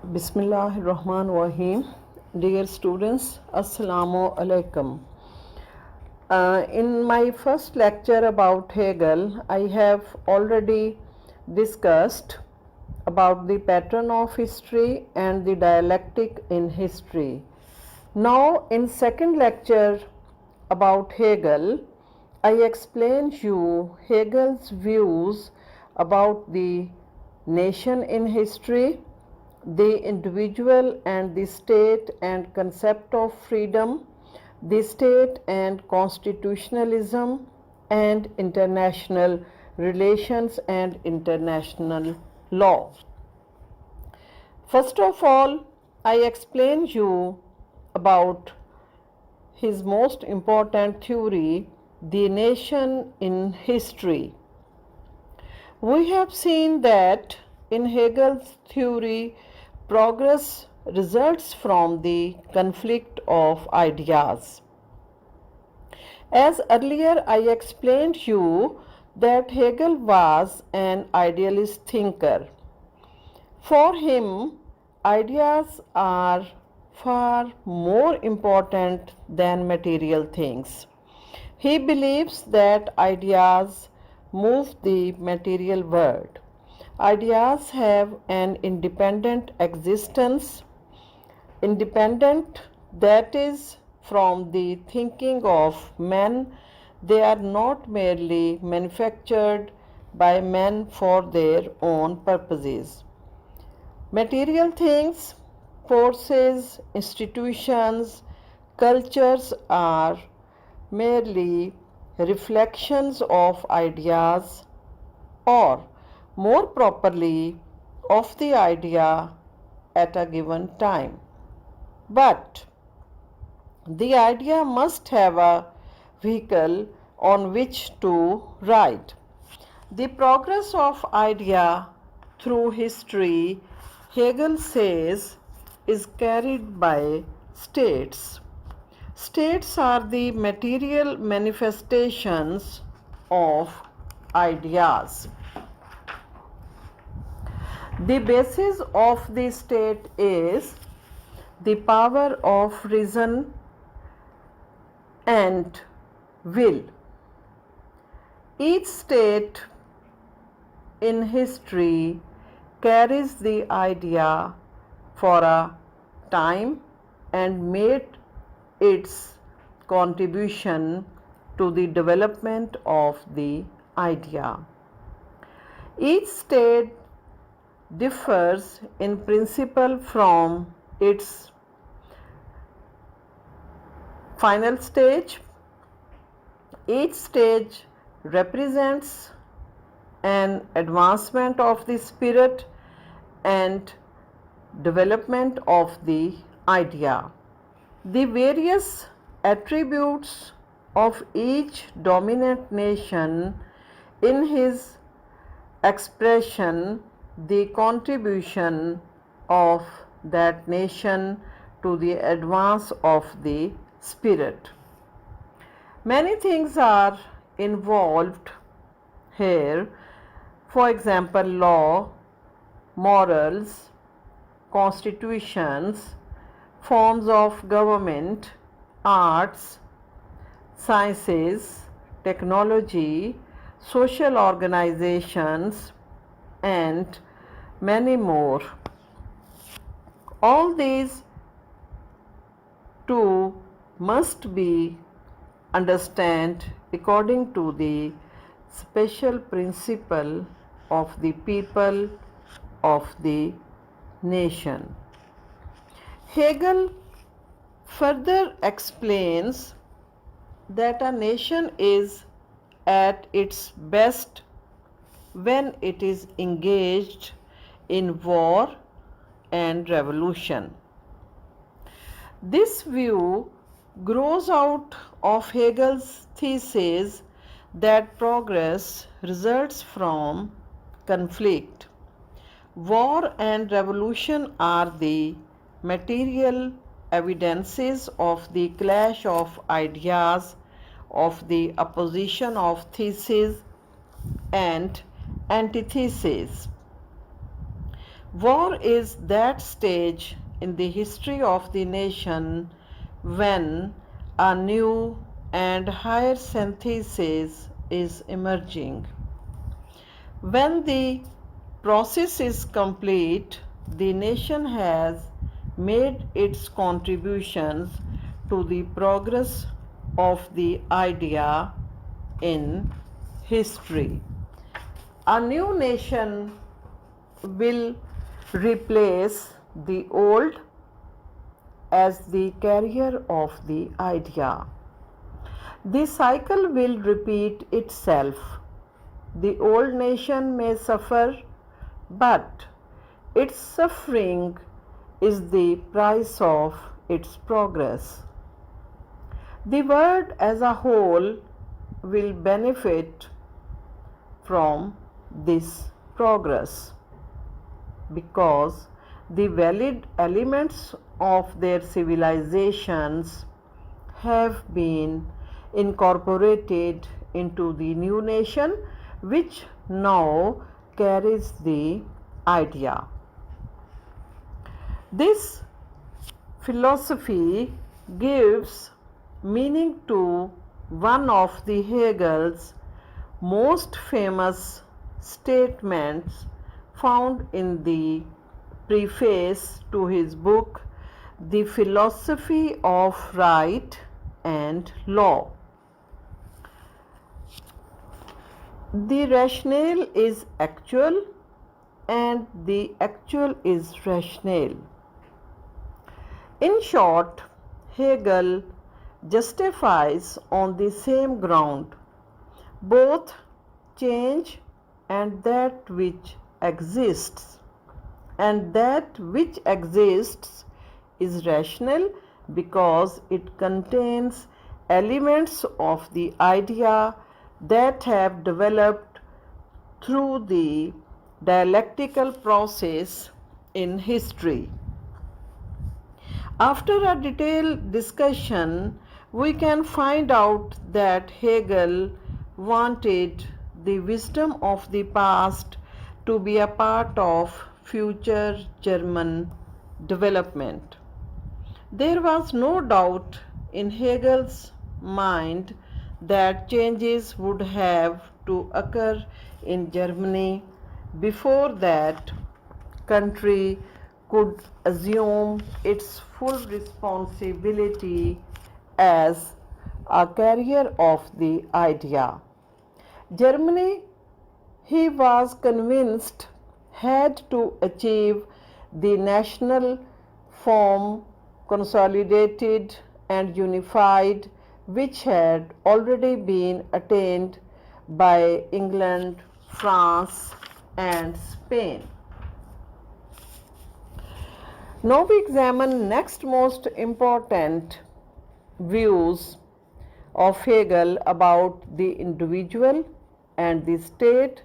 Bismillahirrahmanirrahim. Dear students, Assalamu alaikum. In my first lecture about Hegel, I have already discussed about the pattern of history and the dialectic in history. Now, in second lecture about Hegel, I explain you Hegel's views about the nation in history, the individual and the state and concept of freedom, the state and constitutionalism, and international relations and international law. First of all, I explain you about his most important theory, the nation in history. We have seen that in Hegel's theory, progress results from the conflict of ideas. As earlier I explained you that Hegel was an idealist thinker. For him, ideas are far more important than material things. He believes that ideas move the material world. Ideas have an independent existence, independent that is from the thinking of men. They are not merely manufactured by men for their own purposes. Material things, forces, institutions, cultures are merely reflections of ideas, or more properly, of the idea at a given time. But the idea must have a vehicle on which to ride. The progress of idea through history, Hegel says, is carried by states. States are the material manifestations of ideas. The basis of the state is the power of reason and will. Each state in history carries the idea for a time and made its contribution to the development of the idea. Each state differs in principle from its final stage. Each stage represents an advancement of the spirit and development of the idea. The various attributes of each dominant nation in his expression, the contribution of that nation to the advance of the spirit. Many things are involved here, for example, law, morals, constitutions, forms of government, arts, sciences, technology, social organizations, and many more. All these too must be understood according to the special principle of the people of the nation. Hegel further explains that a nation is at its best when it is engaged in war and revolution. This view grows out of Hegel's thesis that progress results from conflict. War and revolution are the material evidences of the clash of ideas, of the opposition of theses and antitheses. War is that stage in the history of the nation when a new and higher synthesis is emerging. When the process is complete, the nation has made its contributions to the progress of the idea in history. A new nation will replace the old as the carrier of the idea. The cycle will repeat itself. The old nation may suffer, but its suffering is the price of its progress. The world as a whole will benefit from this progress because the valid elements of their civilizations have been incorporated into the new nation which now carries the idea. This philosophy gives meaning to one of the Hegel's most famous statements found in the preface to his book, The Philosophy of Right and Law. The rationale is actual and the actual is rationale. In short, Hegel justifies on the same ground both change and that which exists, and that which exists is rational because it contains elements of the idea that have developed through the dialectical process in history. After a detailed discussion, we can find out that Hegel wanted the wisdom of the past to be a part of future German development. There was no doubt in Hegel's mind that changes would have to occur in Germany before that country could assume its full responsibility as a carrier of the idea. Germany, he was convinced, had to achieve the national form consolidated and unified, which had already been attained by England, France, and Spain. Now we examine next most important views of Hegel about the individual and the state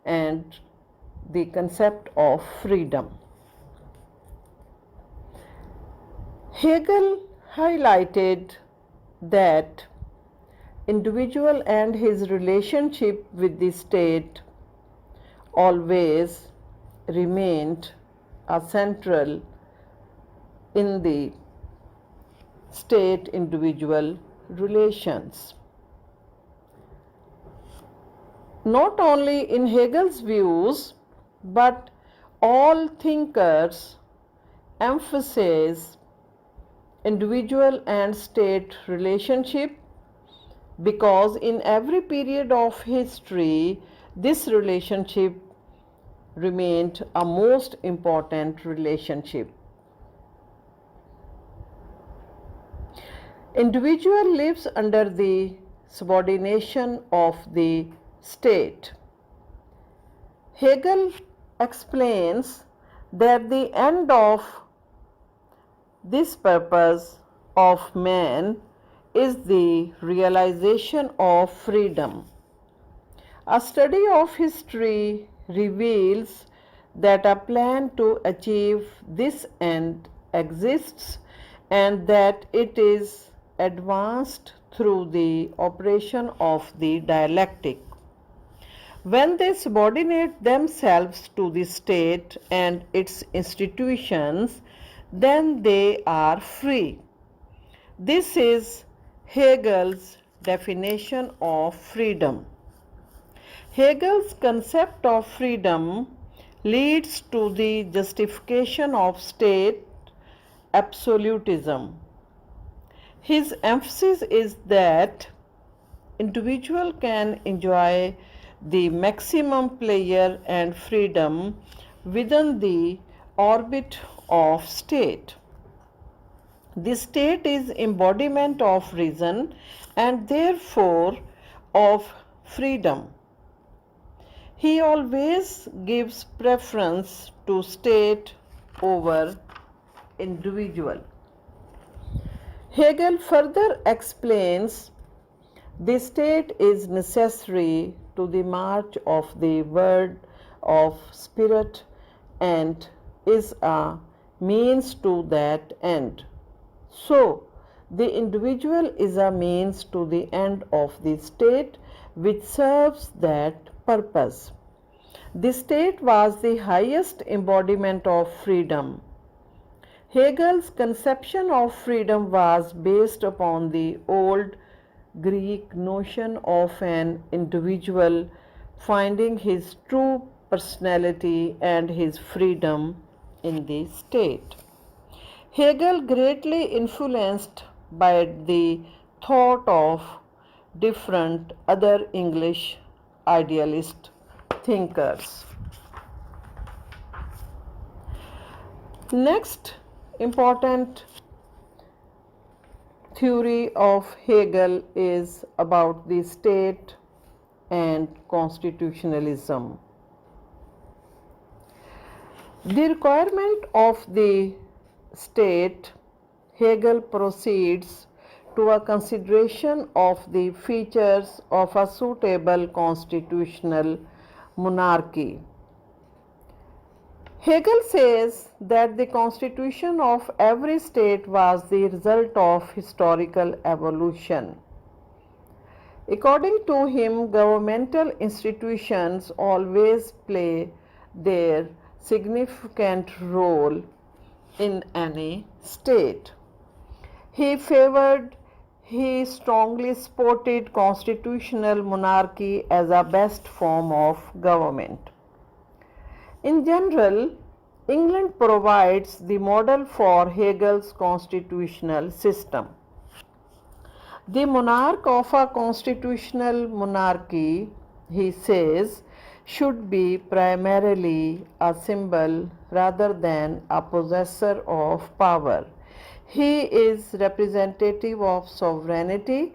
and the concept of freedom. Hegel highlighted that individual and his relationship with the state always remained a central in the state-individual relations. Not only in Hegel's views, but all thinkers emphasize individual and state relationship because in every period of history, this relationship remained a most important relationship. Individual lives under the subordination of the state. Hegel explains that the end of this purpose of man is the realization of freedom. A study of history reveals that a plan to achieve this end exists and that it is advanced through the operation of the dialectic. When they subordinate themselves to the state and its institutions, then they are free. This is Hegel's definition of freedom. Hegel's concept of freedom leads to the justification of state absolutism. His emphasis is that individual can enjoy the maximum pleasure and freedom within the orbit of state. The state is embodiment of reason and therefore of freedom. He always gives preference to state over individual. Hegel further explains the state is necessary to the march of the world of spirit and is a means to that end. So, the individual is a means to the end of the state which serves that purpose. The state was the highest embodiment of freedom. Hegel's conception of freedom was based upon the old Greek notion of an individual finding his true personality and his freedom in the state. Hegel greatly influenced by the thought of different other English idealist thinkers. Next important theory of Hegel is about the state and constitutionalism. The requirement of the state, Hegel proceeds to a consideration of the features of a suitable constitutional monarchy. Hegel says that the constitution of every state was the result of historical evolution. According to him, governmental institutions always play their significant role in any state. He strongly supported constitutional monarchy as a best form of government. In general, England provides the model for Hegel's constitutional system. The monarch of a constitutional monarchy, he says, should be primarily a symbol rather than a possessor of power. He is representative of sovereignty,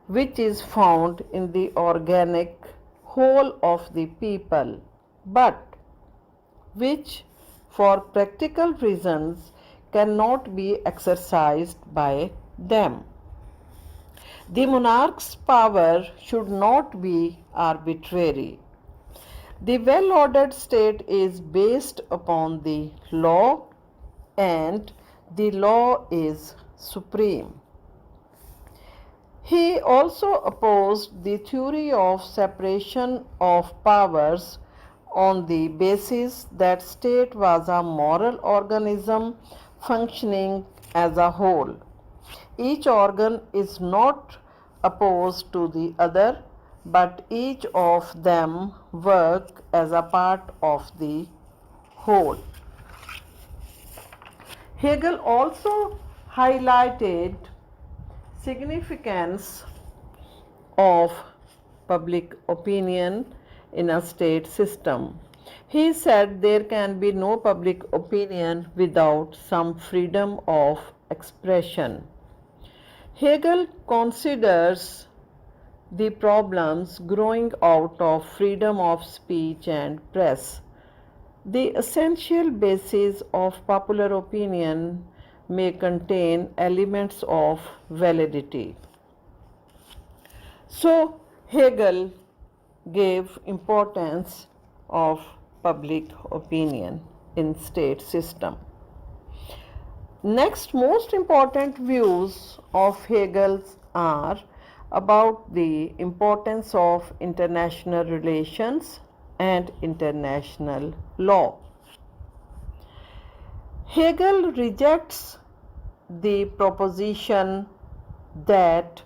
which is found in the organic whole of the people, but which for practical reasons cannot be exercised by them. The monarch's power should not be arbitrary. The well-ordered state is based upon the law and the law is supreme. He also opposed the theory of separation of powers on the basis that state was a moral organism functioning as a whole. Each organ is not opposed to the other, but each of them work as a part of the whole. Hegel also highlighted significance of public opinion in a state system. He said there can be no public opinion without some freedom of expression. Hegel considers the problems growing out of freedom of speech and press. The essential basis of popular opinion may contain elements of validity. So, Hegel gave importance of public opinion in state system. Next most important views of Hegel's are about the importance of international relations and international law. Hegel rejects the proposition that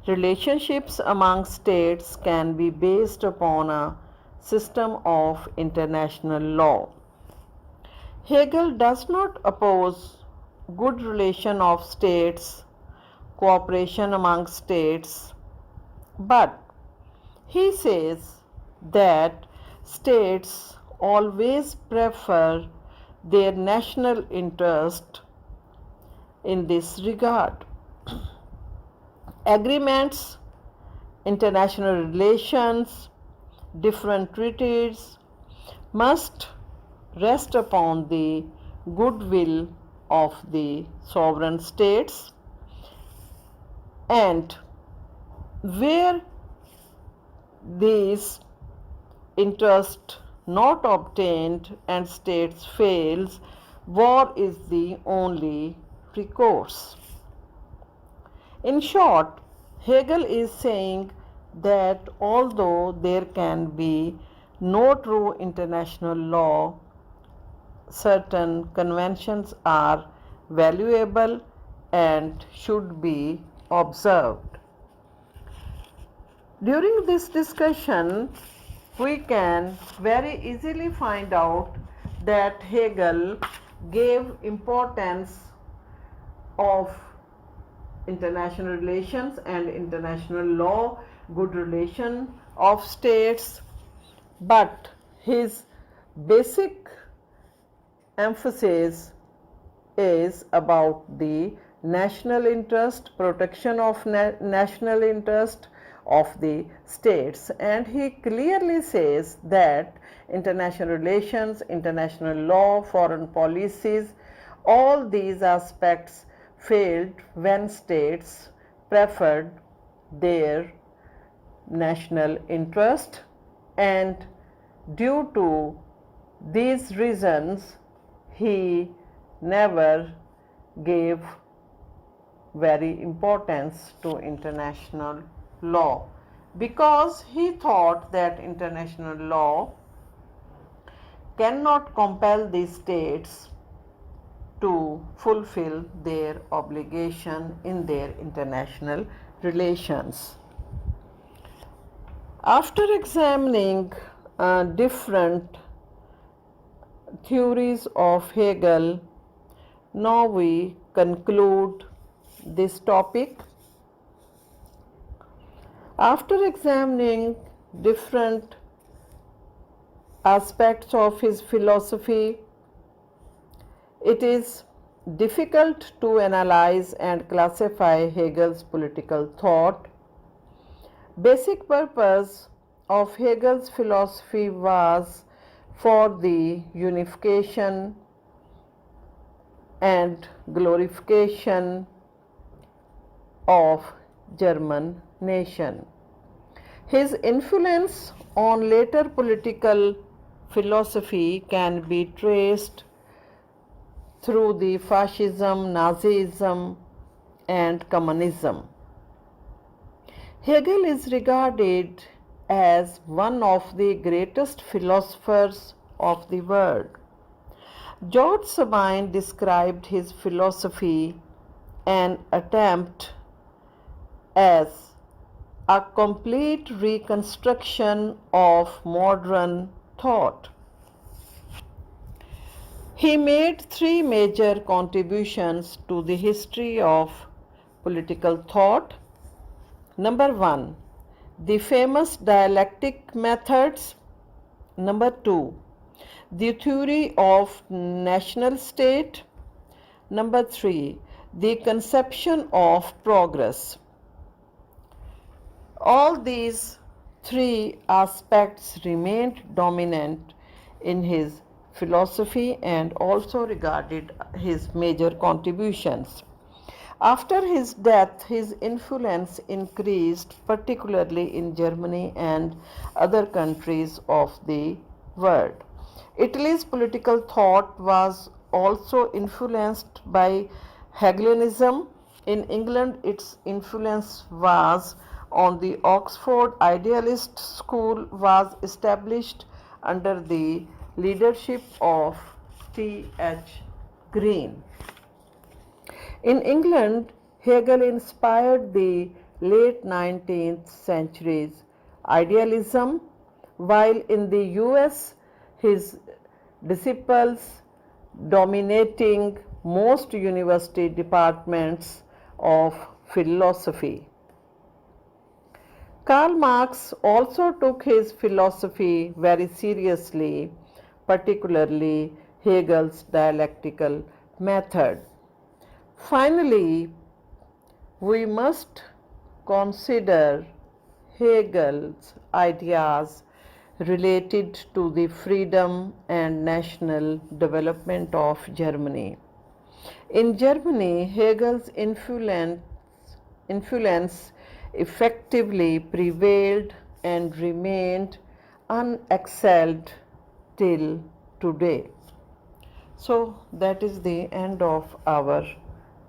relationships among states can be based upon a system of international law. Hegel does not oppose good relation of states, cooperation among states, but he says that states always prefer their national interest in this regard. Agreements, international relations, different treaties must rest upon the goodwill of the sovereign states, and where these interest not obtained and states fails, war is the only recourse. In short, Hegel is saying that although there can be no true international law, certain conventions are valuable and should be observed. During this discussion, we can very easily find out that Hegel gave importance of international relations and international law, good relation of states, but his basic emphasis is about the national interest, protection of national interest of the states, and he clearly says that international relations, international law, foreign policies, all these aspects failed when states preferred their national interest, and due to these reasons he never gave very importance to international law, because he thought that international law cannot compel the states to fulfill their obligation in their international relations. After examining different theories of Hegel, now we conclude this topic. After examining different aspects of his philosophy, it is difficult to analyze and classify Hegel's political thought. Basic purpose of Hegel's philosophy was for the unification and glorification of German nation. His influence on later political philosophy can be traced through the fascism, Nazism, and communism. Hegel is regarded as one of the greatest philosophers of the world. George Sabine described his philosophy an attempt as a complete reconstruction of modern thought. He made three major contributions to the history of political thought. Number one, the famous dialectic methods. Number two, the theory of national state. Number three, the conception of progress. All these three aspects remained dominant in his philosophy and also regarded his major contributions. After his death, his influence increased, particularly in Germany and other countries of the world. Italy's political thought was also influenced by Hegelianism. In England, its influence was on the Oxford Idealist School was established under the leadership of T.H. Green. In England, Hegel inspired the late 19th century's idealism, while in the US, his disciples dominating most university departments of philosophy. Karl Marx also took his philosophy very seriously, particularly Hegel's dialectical method. Finally, we must consider Hegel's ideas related to the freedom and national development of Germany. In Germany, Hegel's influence effectively prevailed and remained unexcelled till today. So that is the end of our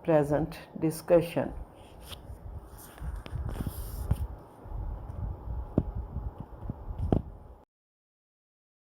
present discussion.